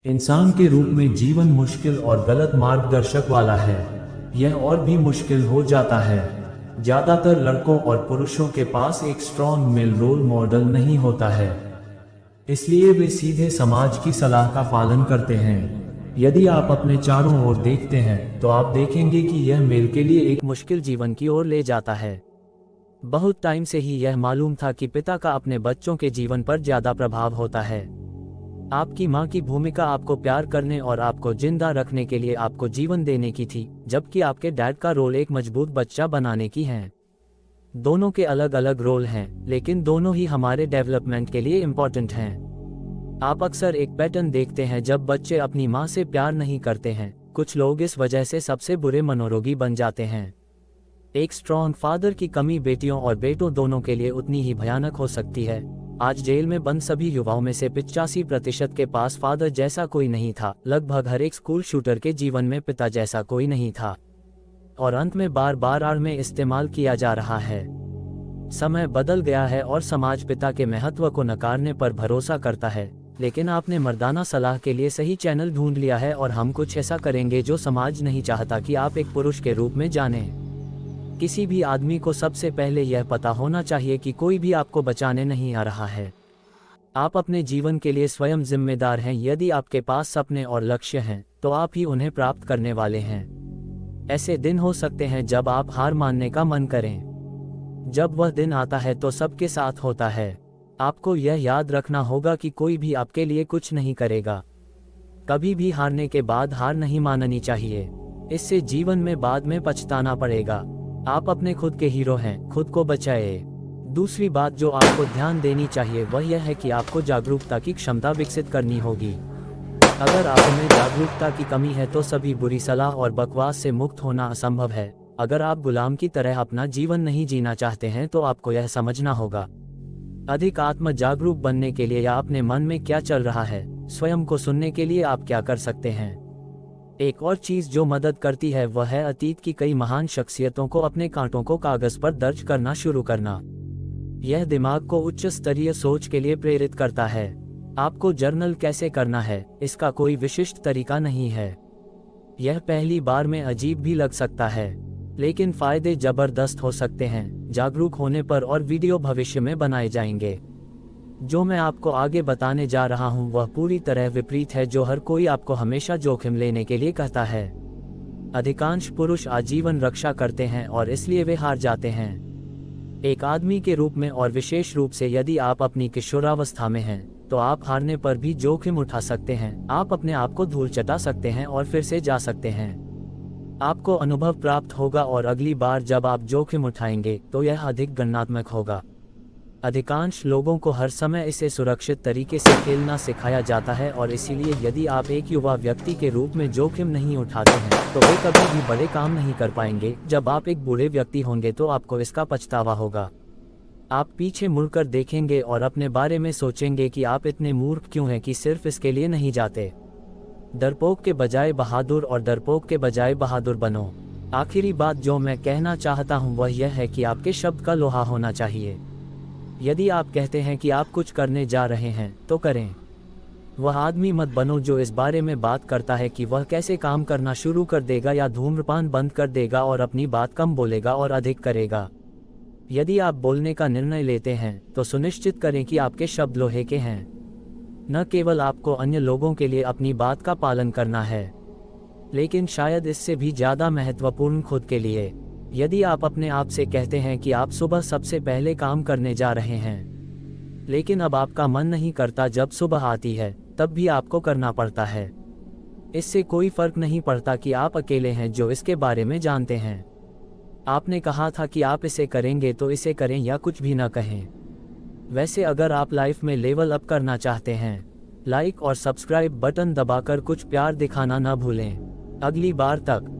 इंसान के रूप में जीवन मुश्किल और गलत मार्गदर्शक वाला है। यह और भी मुश्किल हो जाता है। ज्यादातर लड़कों और पुरुषों के पास एक स्ट्रॉन्ग मेल रोल मॉडल नहीं होता है, इसलिए वे सीधे समाज की सलाह का पालन करते हैं। यदि आप अपने चारों ओर देखते हैं तो आप देखेंगे कि यह मेल के लिए एक मुश्किल जीवन की ओर ले जाता है। बहुत टाइम से ही यह मालूम था कि पिता का अपने बच्चों के जीवन पर ज्यादा प्रभाव होता है। आपकी माँ की भूमिका आपको प्यार करने और आपको जिंदा रखने के लिए आपको जीवन देने की थी, जबकि आपके डैड का रोल एक मजबूत बच्चा बनाने की है। दोनों के अलग अलग रोल हैं, लेकिन दोनों ही हमारे डेवलपमेंट के लिए इम्पोर्टेंट हैं। आप अक्सर एक पैटर्न देखते हैं जब बच्चे अपनी माँ से प्यार नहीं करते हैं। कुछ लोग इस वजह से सबसे बुरे मनोरोगी बन जाते हैं। एक स्ट्रॉन्ग फादर की कमी बेटियों और बेटों दोनों के लिए उतनी ही भयानक हो सकती है। आज जेल में बंद सभी युवाओं में से 85% के पास फादर जैसा कोई नहीं था। लगभग हर एक स्कूल शूटर के जीवन में पिता जैसा कोई नहीं था, और अंत में बार बार आड़ में इस्तेमाल किया जा रहा है। समय बदल गया है और समाज पिता के महत्व को नकारने पर भरोसा करता है, लेकिन आपने मर्दाना सलाह के लिए सही चैनल ढूंढ लिया है और हम कुछ ऐसा करेंगे जो समाज नहीं चाहता कि आप एक पुरुष के रूप में जानें। किसी भी आदमी को सबसे पहले यह पता होना चाहिए कि कोई भी आपको बचाने नहीं आ रहा है। आप अपने जीवन के लिए स्वयं जिम्मेदार हैं। यदि आपके पास सपने और लक्ष्य हैं, तो आप ही उन्हें प्राप्त करने वाले हैं। ऐसे दिन हो सकते हैं जब आप हार मानने का मन करें। जब वह दिन आता है तो सबके साथ होता है। आपको यह याद रखना होगा कि कोई भी आपके लिए कुछ नहीं करेगा। कभी भी हारने के बाद हार नहीं माननी चाहिए, इससे जीवन में बाद में पछताना पड़ेगा। आप अपने खुद के हीरो हैं, खुद को बचाए। दूसरी बात जो आपको ध्यान देनी चाहिए वह यह है कि आपको जागरूकता की क्षमता विकसित करनी होगी। अगर आप में जागरूकता की कमी है तो सभी बुरी सलाह और बकवास से मुक्त होना असंभव है। अगर आप गुलाम की तरह अपना जीवन नहीं जीना चाहते हैं तो आपको यह समझना होगा। अधिक आत्म जागरूक बनने के लिए या अपने मन में क्या चल रहा है, स्वयं को सुनने के लिए आप क्या कर सकते हैं। एक और चीज जो मदद करती है वह है अतीत की कई महान शख्सियतों को अपने कांटों को कागज पर दर्ज करना शुरू करना। यह दिमाग को उच्च स्तरीय सोच के लिए प्रेरित करता है। आपको जर्नल कैसे करना है, इसका कोई विशिष्ट तरीका नहीं है। यह पहली बार में अजीब भी लग सकता है, लेकिन फायदे जबरदस्त हो सकते हैं। जागरूक होने पर और वीडियो भविष्य में बनाए जाएंगे। जो मैं आपको आगे बताने जा रहा हूं वह पूरी तरह विपरीत है जो हर कोई आपको हमेशा जोखिम लेने के लिए कहता है। अधिकांश पुरुष आजीवन रक्षा करते हैं और इसलिए वे हार जाते हैं। एक आदमी के रूप में और विशेष रूप से यदि आप अपनी किशोरावस्था में हैं, तो आप हारने पर भी जोखिम उठा सकते हैं। आप अपने आप को धूल चटा सकते हैं और फिर से जा सकते हैं। आपको अनुभव प्राप्त होगा और अगली बार जब आप जोखिम उठाएंगे तो यह अधिक गणनात्मक होगा। अधिकांश लोगों को हर समय इसे सुरक्षित तरीके से खेलना सिखाया जाता है, और इसीलिए यदि आप एक युवा व्यक्ति के रूप में जोखिम नहीं उठाते हैं तो वे कभी भी बड़े काम नहीं कर पाएंगे। जब आप एक बूढ़े व्यक्ति होंगे तो आपको इसका पछतावा होगा। आप पीछे मुड़कर देखेंगे और अपने बारे में सोचेंगे कि आप इतने मूर्ख क्यों हैं कि सिर्फ इसके लिए नहीं जाते। डरपोक के बजाय बहादुर और डरपोक के बजाय बहादुर बनो। आखिरी बात जो मैं कहना चाहता हूँ वह यह है कि आपके शब्द का लोहा होना चाहिए। यदि आप कहते हैं कि आप कुछ करने जा रहे हैं तो करें। वह आदमी मत बनो जो इस बारे में बात करता है कि वह कैसे काम करना शुरू कर देगा या धूम्रपान बंद कर देगा और अपनी बात कम बोलेगा और अधिक करेगा। यदि आप बोलने का निर्णय लेते हैं तो सुनिश्चित करें कि आपके शब्द लोहे के हैं। न केवल आपको अन्य लोगों के लिए अपनी बात का पालन करना है, लेकिन शायद इससे भी ज्यादा महत्वपूर्ण खुद के लिए। यदि आप अपने आप से कहते हैं कि आप सुबह सबसे पहले काम करने जा रहे हैं, लेकिन अब आपका मन नहीं करता जब सुबह आती है, तब भी आपको करना पड़ता है। इससे कोई फर्क नहीं पड़ता कि आप अकेले हैं जो इसके बारे में जानते हैं। आपने कहा था कि आप इसे करेंगे तो इसे करें या कुछ भी न कहें। वैसे अगर आप लाइफ में लेवल अप करना चाहते हैं, लाइक और सब्सक्राइब बटन दबाकर कुछ प्यार दिखाना न भूलें। अगली बार तक